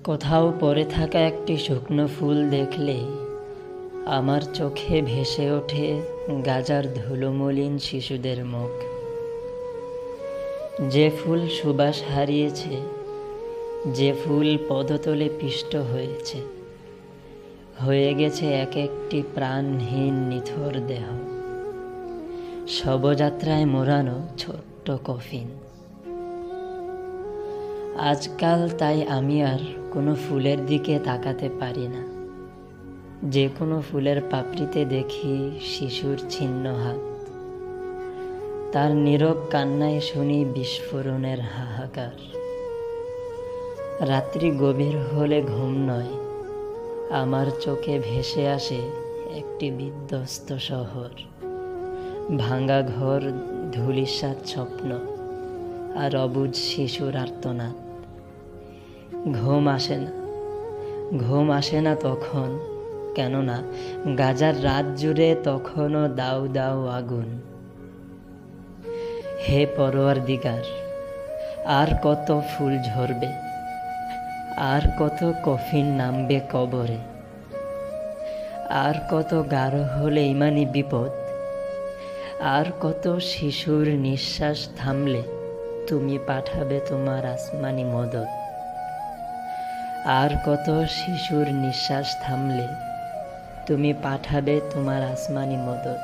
কোথাও পড়ে থাকা একটি শুকনো ফুল দেখলে আমার চোখে ভেসে ওঠে গাজার ধুলোমলিন শিশুদের মুখ। যে ফুল সুবাস হারিয়েছে, যে ফুল পদতলে পিষ্ট হয়েছে, হয়ে গেছে এক একটি প্রাণহীন নিথর দেহ, শবযাত্রায় মোড়ানো ছোট্ট কফিন। আজকাল তাই আমি আর কোনো ফুলের দিকে তাকাতে পারি না। যে কোনো ফুলের পাপড়িতে দেখি শিশুর ছিন্ন হাত, তার নীরব কান্নায় শুনি বিস্ফোরণের হাহাকার। রাত্রি গভীর হলে ঘুম নয়, আমার চোখে ভেসে আসে একটি বিধ্বস্ত শহর, ভাঙা ঘর, ধূলিসাৎ স্বপ্ন আর অবুঝ শিশুর আর্তনাদ। ঘুম আসে না তখন, কেননা গাজার রাত জুড়ে তখনও দাউ দাউ আগুন। হে পরওয়ারদিগার, আর কত ফুল ঝরবে, আর কত কফিন নামবে কবরে, আর কত গাঢ় হলে ইমানি বিপদ, আর কত শিশুর নিঃশ্বাস থামলে তুমি পাঠাবে তোমার আসমানি মদদ, আর কত শিশুর নিঃশ্বাস থামলে তুমি পাঠাবে তোমার আসমানি মদদ।